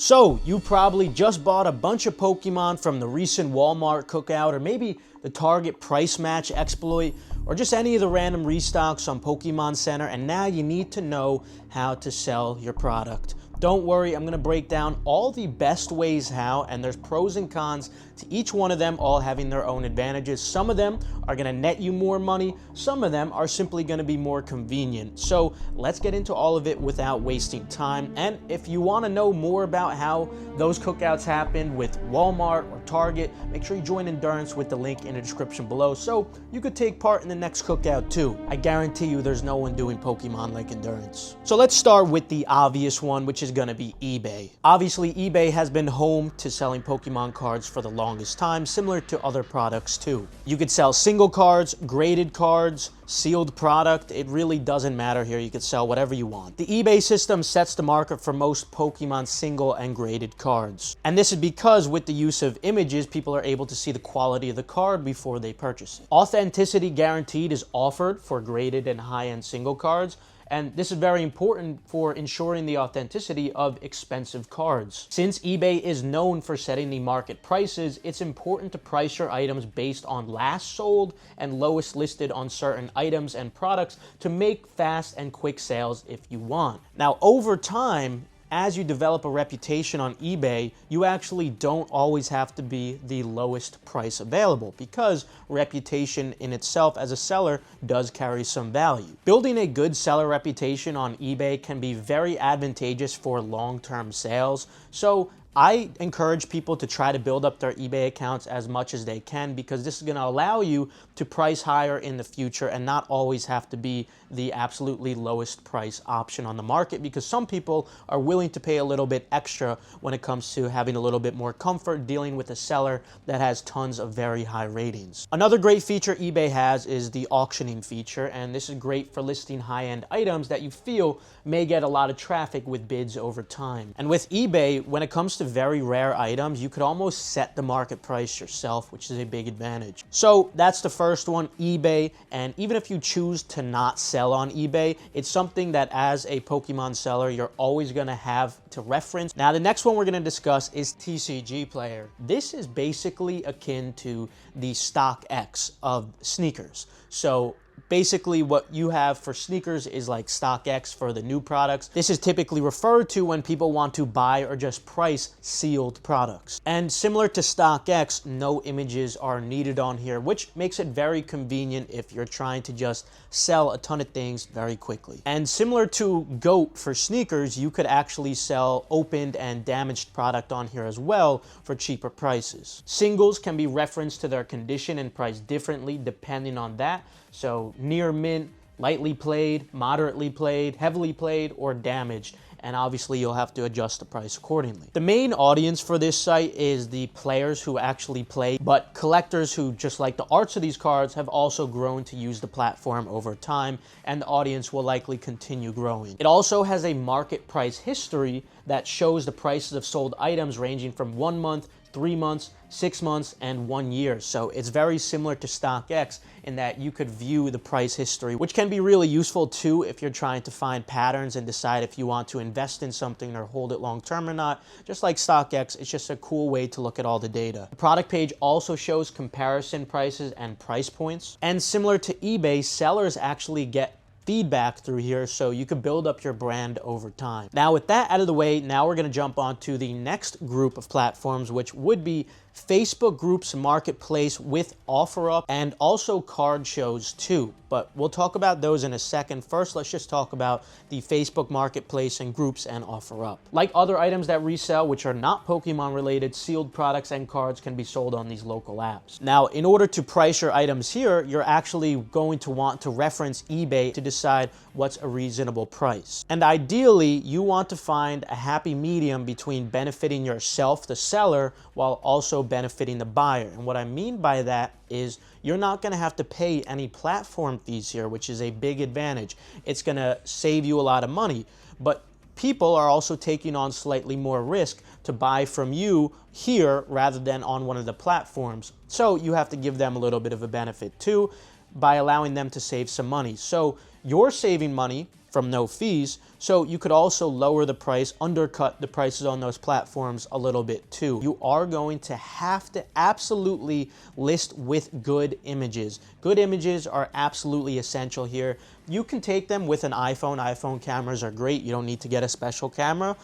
So, you probably just bought a bunch of Pokemon from the recent Walmart cookout, or maybe the Target price match exploit, or just any of the random restocks on Pokemon Center, and now you need to know how to sell your product. Don't worry, I'm going to break down all the best ways how, and there's pros and cons to each one of them, all having their own advantages. Some of them are going to net you more money, some of them are simply going to be more convenient. So let's get into all of it without wasting time. And if you want to know more about how those cookouts happened with Walmart or Target, make sure you join Endurance with the link in the description below so you could take part in the next cookout too. I guarantee you there's no one doing Pokemon like Endurance. So let's start with the obvious one, which is going to be eBay. Obviously, eBay has been home to selling Pokemon cards for the longest time, similar to other products too. You could sell single cards, graded cards, sealed product. It really doesn't matter here. You could sell whatever you want. The eBay system sets the market for most Pokemon single and graded cards. And this is because with the use of images, people are able to see the quality of the card before they purchase it. Authenticity guaranteed is offered for graded and high-end single cards, and this is very important for ensuring the authenticity of expensive cards. Since eBay is known for setting the market prices, it's important to price your items based on last sold and lowest listed on certain items and products to make fast and quick sales if you want. Now, over time, as you develop a reputation on eBay, you actually don't always have to be the lowest price available because reputation in itself as a seller does carry some value. Building a good seller reputation on eBay can be very advantageous for long-term sales. So I encourage people to try to build up their eBay accounts as much as they can because this is going to allow you to price higher in the future and not always have to be the absolutely lowest price option on the market, because some people are willing to pay a little bit extra when it comes to having a little bit more comfort dealing with a seller that has tons of very high ratings. Another great feature eBay has is the auctioning feature, and this is great for listing high-end items that you feel may get a lot of traffic with bids over time. And with eBay, when it comes to very rare items, you could almost set the market price yourself, which is a big advantage. So that's the first one, eBay. And even if you choose to not sell on eBay, it's something that as a Pokemon seller, you're always going to have to reference. Now, the next one we're going to discuss is TCGplayer. This is basically akin to the StockX of sneakers. So basically, what you have for sneakers is like StockX for the new products. This is typically referred to when people want to buy or just price sealed products. And similar to StockX, no images are needed on here, which makes it very convenient if you're trying to just sell a ton of things very quickly. And similar to GOAT for sneakers, you could actually sell opened and damaged product on here as well for cheaper prices. Singles can be referenced to their condition and priced differently depending on that. So near mint, lightly played, moderately played, heavily played, or damaged. And obviously you'll have to adjust the price accordingly. The main audience for this site is the players who actually play, but collectors who just like the arts of these cards have also grown to use the platform over time, and the audience will likely continue growing. It also has a market price history that shows the prices of sold items ranging from 1 month, 3 months, 6 months, and 1 year. So it's very similar to StockX in that you could view the price history, which can be really useful too if you're trying to find patterns and decide if you want to invest in something or hold it long term or not. Just like StockX, it's just a cool way to look at all the data. The product page also shows comparison prices and price points. And similar to eBay, sellers actually get feedback through here, so you can build up your brand over time. Now, with that out of the way, now we're going to jump on to the next group of platforms, which would be Facebook groups marketplace with OfferUp and also card shows too. But we'll talk about those in a second. First, let's just talk about the Facebook marketplace and groups and OfferUp. Like other items that resell, which are not Pokemon related, sealed products and cards can be sold on these local apps. Now, in order to price your items here, you're actually going to want to reference eBay to decide what's a reasonable price. And ideally, you want to find a happy medium between benefiting yourself, the seller, while also benefiting the buyer. And what I mean by that is you're not going to have to pay any platform fees here, which is a big advantage. It's going to save you a lot of money, but people are also taking on slightly more risk to buy from you here rather than on one of the platforms. So you have to give them a little bit of a benefit too by allowing them to save some money. So you're saving money from no fees, So you could also lower the price, undercut the prices on those platforms a little bit too. You are going to have to absolutely list with good images. Good images are absolutely essential here. You can take them with an iPhone. iPhone cameras are great. You don't need to get a special camera,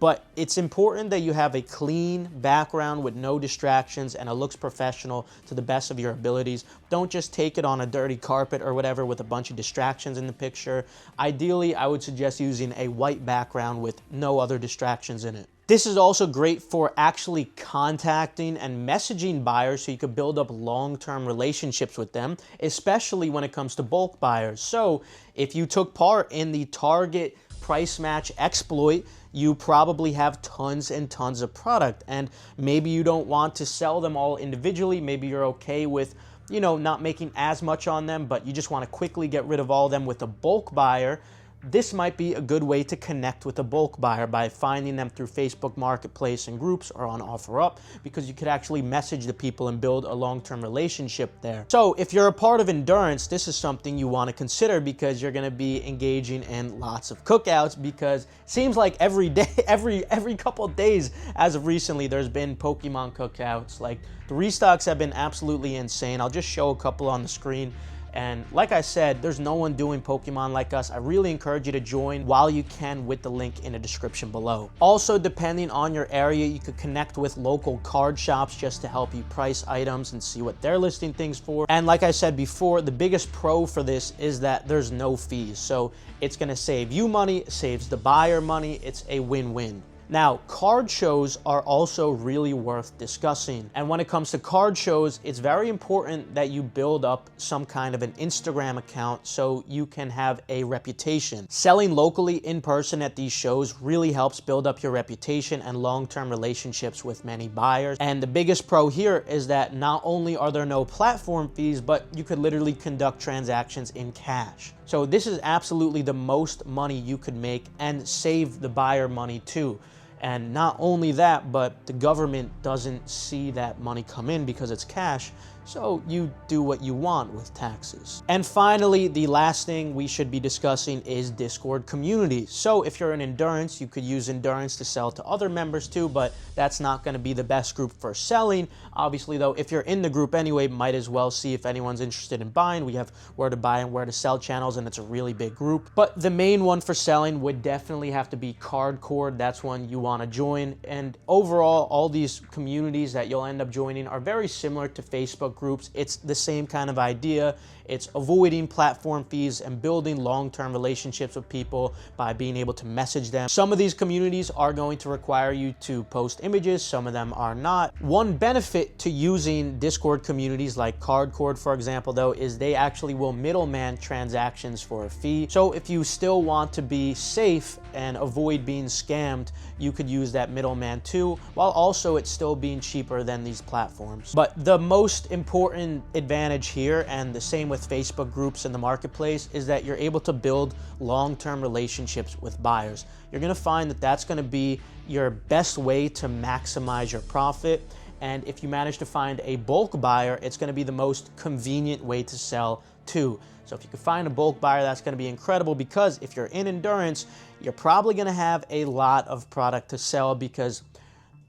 but it's important that you have a clean background with no distractions and it looks professional to the best of your abilities. Don't just take it on a dirty carpet or whatever with a bunch of distractions in the picture. Ideally, I would suggest using a white background with no other distractions in it. This is also great for actually contacting and messaging buyers so you could build up long-term relationships with them, especially when it comes to bulk buyers. So if you took part in the Target price match exploit, you probably have tons and tons of product, and maybe you don't want to sell them all individually. Maybe you're okay with, you know, not making as much on them, but you just want to quickly get rid of all of them with a bulk buyer. This might be a good way to connect with a bulk buyer by finding them through Facebook Marketplace and groups or on OfferUp, because you could actually message the people and build a long-term relationship there. So if you're a part of Endurance, this is something you want to consider because you're going to be engaging in lots of cookouts, because it seems like every day, every couple of days as of recently, there's been Pokemon cookouts. Like, the restocks have been absolutely insane. I'll just show a couple on the screen. And like I said, there's no one doing Pokemon like us. I really encourage you to join while you can with the link in the description below. Also, depending on your area, you could connect with local card shops just to help you price items and see what they're listing things for. And like I said before, the biggest pro for this is that there's no fees. So it's gonna save you money, it saves the buyer money. It's a win-win. Now, card shows are also really worth discussing. And when it comes to card shows, it's very important that you build up some kind of an Instagram account so you can have a reputation. Selling locally in person at these shows really helps build up your reputation and long-term relationships with many buyers. And the biggest pro here is that not only are there no platform fees, but you could literally conduct transactions in cash. So this is absolutely the most money you could make and save the buyer money too. And not only that, but the government doesn't see that money come in because it's cash, so you do what you want with taxes. And finally, the last thing we should be discussing is Discord communities. So if you're in Endurance, you could use Endurance to sell to other members too, but that's not going to be the best group for selling. Obviously though, if you're in the group anyway, might as well see if anyone's interested in buying. We have where to buy and where to sell channels, and it's a really big group. But the main one for selling would definitely have to be Cardcord. That's one you want to join. And overall, all these communities that you'll end up joining are very similar to Facebook groups. It's the same kind of idea. It's avoiding platform fees and building long-term relationships with people by being able to message them. Some of these communities are going to require you to post images, some of them are not. One benefit to using Discord communities like Cardcord, for example, though, is they actually will middleman transactions for a fee. So if you still want to be safe and avoid being scammed, you could use that middleman too, while also it's still being cheaper than these platforms. But the most important advantage here, and the same with Facebook groups in the marketplace, is that you're able to build long-term relationships with buyers. You're going to find that that's going to be your best way to maximize your profit. And if you manage to find a bulk buyer, it's going to be the most convenient way to sell too. So if you can find a bulk buyer, that's going to be incredible, because if you're in Endurance, you're probably going to have a lot of product to sell, because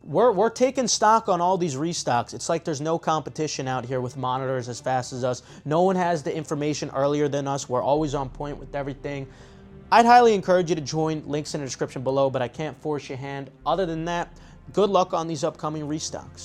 we're taking stock on all these restocks. It's like there's no competition out here with monitors as fast as us. No one has the information earlier than us. We're always on point with everything. I'd highly encourage you to join. Links in the description below, but I can't force your hand. Other than that, good luck on these upcoming restocks.